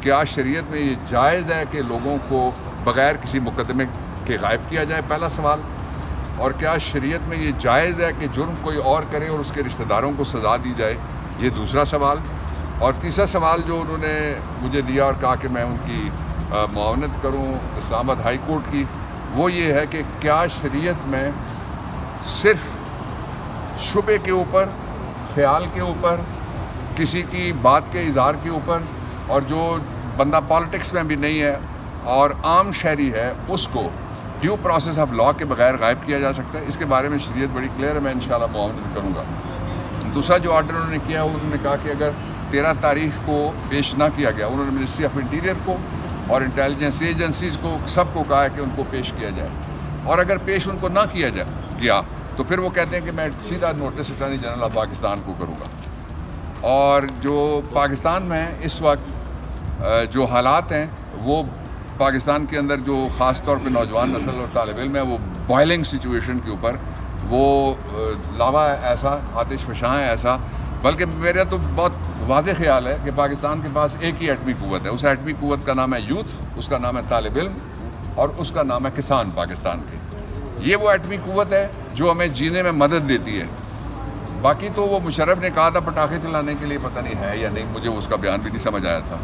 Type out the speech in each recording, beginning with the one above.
کیا شریعت میں یہ جائز ہے کہ لوگوں کو بغیر کسی مقدمے کے غائب کیا جائے، پہلا سوال. اور کیا شریعت میں یہ جائز ہے کہ جرم کوئی اور کرے اور اس کے رشتہ داروں کو سزا دی جائے، یہ دوسرا سوال. اور تیسرا سوال جو انہوں نے مجھے دیا اور کہا کہ میں ان کی معاونت کروں اسلام آباد ہائی کورٹ کی، وہ یہ ہے کہ کیا شریعت میں صرف شبے کے اوپر، خیال کے اوپر، کسی کی بات کے اظہار کے اوپر، اور جو بندہ پالیٹکس میں بھی نہیں ہے اور عام شہری ہے اس کو ڈیو پروسیس آف لاء کے بغیر غائب کیا جا سکتا ہے؟ اس کے بارے میں شریعت بڑی کلیئر ہے، میں انشاءاللہ معاونت کروں گا. دوسرا جو آرڈر انہوں نے کیا، انہوں نے کہا کہ اگر 13 تاریخ کو پیش نہ کیا گیا، انہوں نے منسٹری آف انٹیریئر کو اور انٹیلیجنس ایجنسیز کو سب کو کہا ہے کہ ان کو پیش کیا جائے، اور اگر پیش ان کو نہ کیا تو پھر وہ کہتے ہیں کہ میں سیدھا notice attorney general of Pakistan کو کروں گا. اور جو پاکستان میں اس وقت جو حالات ہیں، وہ پاکستان کے اندر جو خاص طور پہ نوجوان نسل اور طالب علم ہے، وہ بوائلنگ سچویشن کے اوپر وہ لاوا ہے ایسا، آتش فشاں ہے ایسا. بلکہ میرا تو بہت واضح خیال ہے کہ پاکستان کے پاس ایک ہی ایٹمی قوت ہے، اس ایٹمی قوت کا نام ہے یوتھ، اس کا نام ہے طالب علم، اور اس کا نام ہے کسان پاکستان کے. یہ وہ ایٹمی قوت ہے جو ہمیں جینے میں مدد دیتی ہے. باقی تو وہ مشرف نے کہا تھا پٹاخے چلانے کے لیے، پتہ نہیں ہے یا نہیں، مجھے اس کا بیان بھی نہیں سمجھ آیا تھا.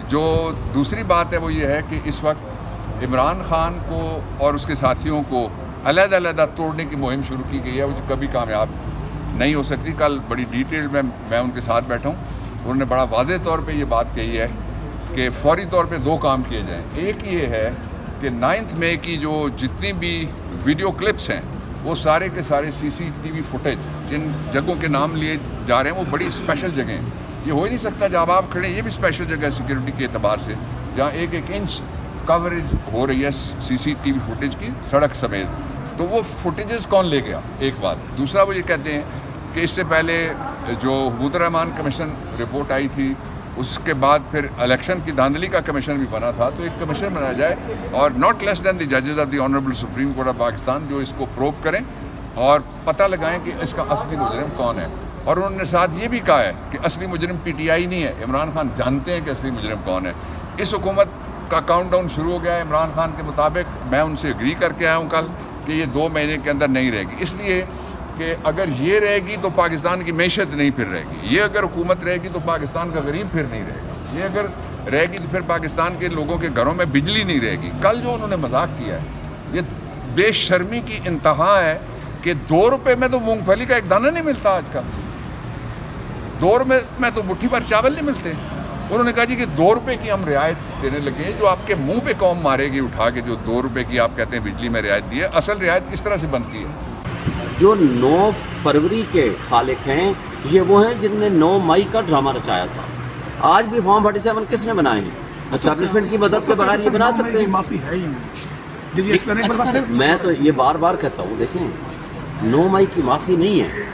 جو دوسری بات ہے وہ یہ ہے کہ اس وقت عمران خان کو اور اس کے ساتھیوں کو علیحدہ علیحدہ توڑنے کی مہم شروع کی گئی ہے، وہ جو کبھی کامیاب نہیں ہو سکتی. کل بڑی ڈیٹیل میں ان کے ساتھ بیٹھا ہوں، انہوں نے بڑا واضح طور پہ یہ بات کہی ہے کہ فوری طور پہ 2 کام کیے جائیں. ایک یہ ہے کہ 9 مئی کی جو جتنی بھی ویڈیو کلپس ہیں، وہ سارے کے سارے CCTV فوٹیج جن جگہوں کے نام لیے جا رہے ہیں وہ بڑی اسپیشل جگہیں ہیں. یہ ہو ہی نہیں سکتا جب آپ کھڑے، یہ بھی اسپیشل جگہ ہے سیکورٹی کے اعتبار سے، جہاں 1 انچ کوریج ہو رہی ہے CCTV فوٹیج کی سڑک سمیت. تو وہ فوٹیجز کون لے گیا؟ ایک بات. دوسرا وہ یہ کہتے ہیں کہ اس سے پہلے جو حبوط الرحمان کمیشن رپورٹ آئی تھی، اس کے بعد پھر الیکشن کی دھاندلی کا کمیشن بھی بنا تھا، تو ایک کمیشن بنایا جائے اور ناٹ لیس دین دی ججز of the honourable supreme court of Pakistan, جو اس کو پروب کریں اور پتہ لگائیں کہ اس کا اصلی مجرم کون ہے. اور انہوں نے ساتھ یہ بھی کہا ہے کہ اصلی مجرم PTI نہیں ہے، عمران خان جانتے ہیں کہ اصلی مجرم کون ہے. اس حکومت کا کاؤنٹ ڈاؤن شروع ہو گیا ہے عمران خان کے مطابق. میں ان سے اگری کر کے آیا ہوں کل کہ یہ 2 مہینے کے اندر نہیں رہے گی، اس لیے کہ اگر یہ رہے گی تو پاکستان کی معیشت نہیں پھر رہے گی. یہ اگر حکومت رہے گی تو پاکستان کا غریب پھر نہیں رہے گا. یہ اگر رہے گی تو پھر پاکستان کے لوگوں کے گھروں میں بجلی نہیں رہے گی. کل جو انہوں نے مذاق کیا ہے، یہ بے شرمی کی انتہا ہے کہ 2 روپے میں تو مونگ پھلی کا ایک دانہ نہیں ملتا آج کل. 2 روپے میں تو مٹھی بھر چاول نہیں ملتے. انہوں نے کہا جی کہ 2 روپے کی ہم رعایت دینے لگے ہیں، جو آپ کے منہ پہ قوم مارے گی اٹھا کے. جو 2 روپے کی آپ کہتے ہیں بجلی میں رعایت دی ہے، اصل رعایت اس طرح سے بنتی ہے. جو 9 فروری کے خالق ہیں، یہ وہ ہیں جن نے 9 مئی کا ڈرامہ رچایا تھا. آج بھی فارم 47 کس نے بنائے ہیں؟ اسٹیبلشمنٹ کی مدد کے بغیر یہ بنا سکتے ہیں؟ معافی ہے ہی نہیں. میں تو یہ بار بار کہتا ہوں، دیکھیں 9 مئی کی معافی نہیں ہے.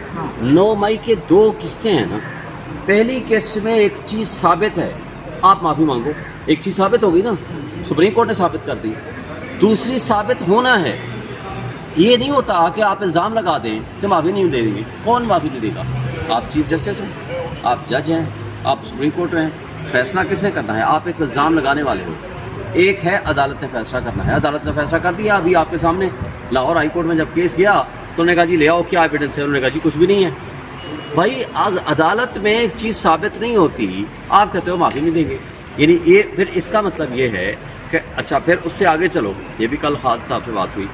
9 مئی کے 2 قسطیں ہیں نا. پہلی قسط میں ایک چیز ثابت ہے، آپ معافی مانگو. ایک چیز ثابت ہو گئی نا، سپریم کورٹ نے ثابت کر دی. دوسری ثابت ہونا ہے. یہ نہیں ہوتا کہ آپ الزام لگا دیں کہ معافی نہیں دے گی. کون معافی نہیں دے گا؟ آپ چیف جسٹس ہیں، آپ جج ہیں، آپ سپریم کورٹ ہیں. فیصلہ کس نے کرنا ہے؟ آپ ایک الزام لگانے والے ہو. ایک ہے عدالت نے فیصلہ کرنا ہے. عدالت نے فیصلہ کر دیا. ابھی آپ کے سامنے لاہور ہائی کورٹ میں جب کیس گیا تو انہوں نے کہا جی لے آؤ کیا ایویڈنس ہے. انہوں نے کہا جی کچھ بھی نہیں ہے. بھائی عدالت میں ایک چیز ثابت نہیں ہوتی، آپ کہتے ہو معافی نہیں دیں گے. یعنی یہ پھر اس کا مطلب یہ ہے کہ اچھا پھر اس سے آگے چلو. یہ بھی کل خالد صاحب سے بات ہوئی.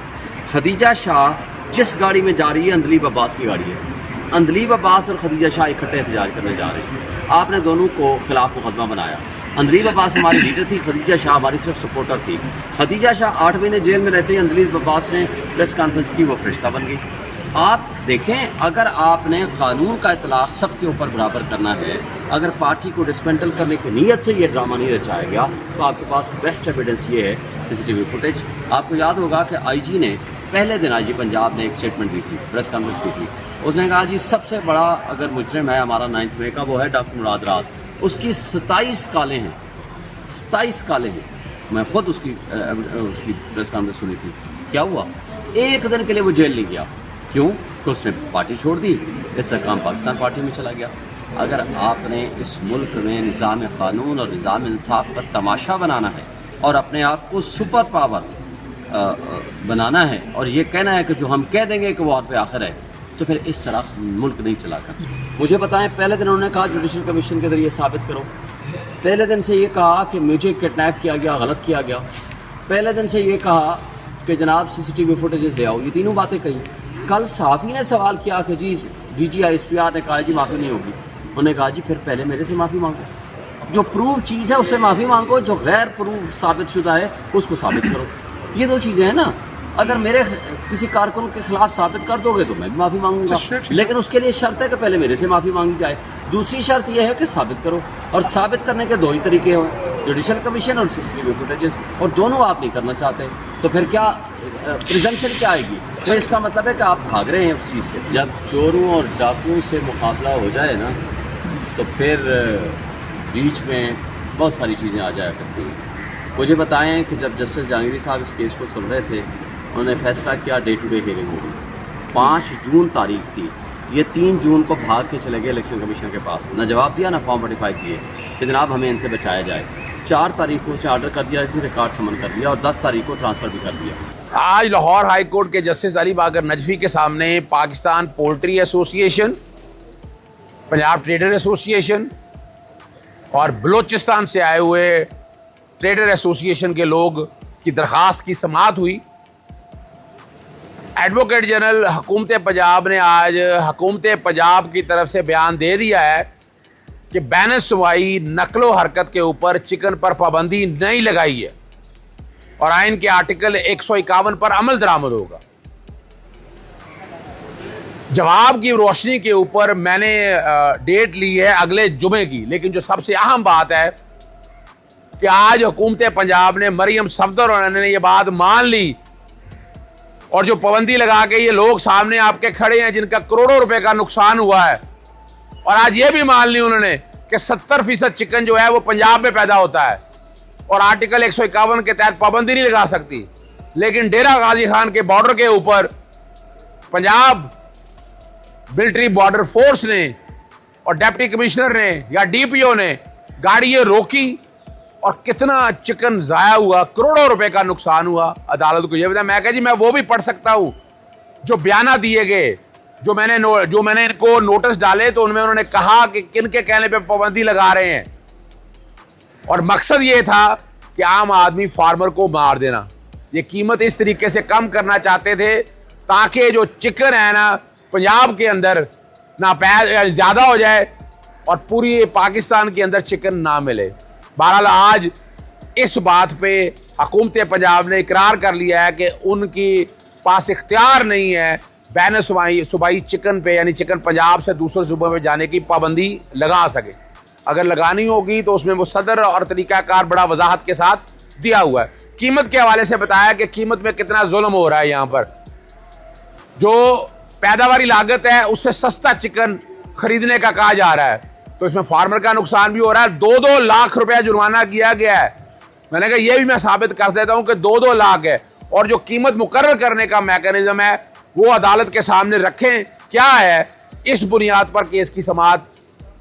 خدیجہ شاہ جس گاڑی میں جا رہی ہے اندلیب عباس کی گاڑی ہے. اندلیب عباس اور خدیجہ شاہ اکٹھے احتجاج کرنے جا رہے ہیں. آپ نے دونوں کو خلاف مقدمہ بنایا. اندلیب عباس ہماری لیڈر تھی، خدیجہ شاہ ہماری صرف سپورٹر تھی. خدیجہ شاہ 8 مہینے جیل میں رہتے ہی اندلیب عباس نے پریس کانفرنس کی، وہ فرشتہ بن گئی. آپ دیکھیں، اگر آپ نے قانون کا اطلاق سب کے اوپر برابر کرنا ہے، اگر پارٹی کو ڈسمنٹل کرنے کی نیت سے یہ ڈرامہ نہیں رچایا گیا، تو آپ کے پاس بیسٹ ایویڈنس یہ ہے CCTV فوٹیج. آپ کو یاد ہوگا کہ IG نے پہلے دن IG پنجاب نے ایک اسٹیٹمنٹ دی تھی، پریس کانفرنس کی تھی. اس نے کہا جی سب سے بڑا اگر مجرم ہے ہمارا 9 مئی کا، وہ ہے ڈاکٹر مراد راز. اس کی 27 کالیں ہیں، 27 کالیں ہیں. میں خود اس کی پریس کانفرنس سنی تھی. کیا ہوا؟ ایک دن کے لیے وہ جیل نہیں گیا. کیوں؟ کہ اس نے پارٹی چھوڑ دی، استحکام پاکستان پارٹی میں چلا گیا. اگر آپ نے اس ملک میں نظام قانون اور نظام انصاف کا تماشا بنانا ہے اور اپنے آپ کو سپر پاور بنانا ہے اور یہ کہنا ہے کہ جو ہم کہہ دیں گے کہ وہ اور پہ آخر ہے، تو پھر اس طرح ملک نہیں چلا کر. مجھے بتائیں، پہلے دن انہوں نے کہا جوڈیشل کمیشن کے ذریعے ثابت کرو، پہلے دن سے یہ کہا کہ مجھے کڈنیپ کیا گیا، غلط کیا گیا، پہلے دن سے یہ کہا کہ جناب سی سی ٹی وی فوٹیجز لے آؤ، یہ تینوں باتیں کہیں. کل صحافی نے سوال کیا کہ جی D G I S P R نے کہا جی معافی نہیں ہوگی، انہوں نے کہا جی پھر پہلے میرے سے معافی مانگو، جو پروف چیز ہے اس سے معافی مانگو، جو غیر پروف ثابت شدہ ہے اس کو ثابت کرو. یہ دو چیزیں ہیں نا. اگر میرے کسی کارکن کے خلاف ثابت کر دو گے تو میں بھی معافی مانگوں گا، لیکن اس کے لیے شرط ہے کہ پہلے میرے سے معافی مانگی جائے. دوسری شرط یہ ہے کہ ثابت کرو، اور ثابت کرنے کے دو ہی طریقے ہیں، جوڈیشل کمیشن اور سی سی ٹی وی فوٹیجز، اور دونوں آپ نہیں کرنا چاہتے. تو پھر کیا پریزمپشن کیا آئے گی؟ تو اس کا مطلب ہے کہ آپ بھاگ رہے ہیں اس چیز سے. جب چوروں اور ڈاکوؤں سے مقابلہ ہو جائے نا تو پھر بیچ میں بہت ساری چیزیں آ جایا کرتی ہیں. مجھے بتائیں کہ جب جسٹس جہانگیری صاحب اس کیس کو سن رہے تھے، انہوں نے فیصلہ کیا ڈے ٹو ڈے ہیئرنگ ہوگی. 5 جون تاریخ تھی، یہ 3 جون کو بھاگ کے چلے گئے الیکشن کمیشن کے پاس، نہ جواب دیا نہ فارم 45 دیے کہ جناب ہمیں ان سے بچایا جائے. 4 تاریخ کو اسے آرڈر کر دیا کہ ریکارڈ سمن کر دیا، اور 10 تاریخ کو ٹرانسفر بھی کر دیا. آج لاہور ہائی کورٹ کے جسٹس علی باقر نجفی کے سامنے پاکستان پولٹری ایسوسی ایشن، پنجاب ٹریڈر ایسوسی ایشن اور بلوچستان سے آئے ہوئے ٹریڈر ایسوسی ایشن کے لوگ کی درخواست کی سماعت ہوئی. ایڈوکیٹ جنرل حکومت پنجاب نے آج حکومت پنجاب کی طرف سے بیان دے دیا ہے کہ بین صوبائی نقل و حرکت کے اوپر چکن پر پابندی نہیں لگائی ہے اور آئین کے آرٹیکل 151 پر عمل درآمد ہوگا. جواب کی روشنی کے اوپر میں نے ڈیٹ لی ہے اگلے جمعے کی، لیکن جو سب سے اہم بات ہے کہ آج حکومت پنجاب نے مریم صفدر اور نے یہ بات مان لی، اور جو پابندی لگا کے یہ لوگ سامنے آپ کے کھڑے ہیں جن کا کروڑوں روپے کا نقصان ہوا ہے، اور آج یہ بھی مان لی انہوں نے کہ 70% چکن جو ہے وہ پنجاب میں پیدا ہوتا ہے اور آرٹیکل 151 کے تحت پابندی نہیں لگا سکتی. لیکن ڈیرہ غازی خان کے بارڈر کے اوپر پنجاب ملٹری بارڈر فورس نے اور ڈپٹی کمشنر نے یا ڈی پی او نے گاڑیاں روکی اور کتنا چکن ضائع ہوا، کروڑوں روپے کا نقصان ہوا. عدالت کو یہ بتایا، میں کہا جی میں وہ بھی پڑھ سکتا ہوں جو بیانات دیے گئے، جو میں نے ان کو نوٹس ڈالے تو ان میں انہوں نے کہا کہ کن کے کہنے پہ پابندی لگا رہے ہیں، اور مقصد یہ تھا کہ عام آدمی فارمر کو مار دینا. یہ قیمت اس طریقے سے کم کرنا چاہتے تھے تاکہ جو چکن ہے نا پنجاب کے اندر نہ زیادہ ہو جائے اور پوری پاکستان کے اندر چکن نہ ملے. بہرحال آج اس بات پہ حکومت پنجاب نے اقرار کر لیا ہے کہ ان کی پاس اختیار نہیں ہے بین صوبائی چکن پہ، یعنی چکن پنجاب سے دوسرے صوبوں میں جانے کی پابندی لگا سکے. اگر لگانی ہوگی تو اس میں وہ صدر اور طریقہ کار بڑا وضاحت کے ساتھ دیا ہوا ہے. قیمت کے حوالے سے بتایا کہ قیمت میں کتنا ظلم ہو رہا ہے. یہاں پر جو پیداواری لاگت ہے اس سے سستا چکن خریدنے کا کہا جا رہا ہے، تو اس میں فارمر کا نقصان بھی ہو رہا ہے. 2-2 لاکھ روپے جرمانہ کیا گیا ہے. میں نے کہا یہ بھی میں ثابت کر دیتا ہوں کہ 2-2 لاکھ ہے، اور جو قیمت مقرر کرنے کا میکانزم ہے وہ عدالت کے سامنے رکھیں کیا ہے. اس بنیاد پر کیس کی سماعت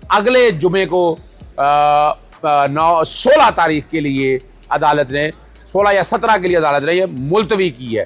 اگلے جمعے کو 16 تاریخ کے لیے عدالت نے 16 یا 17 کے لیے عدالت نے یہ ملتوی کی ہے.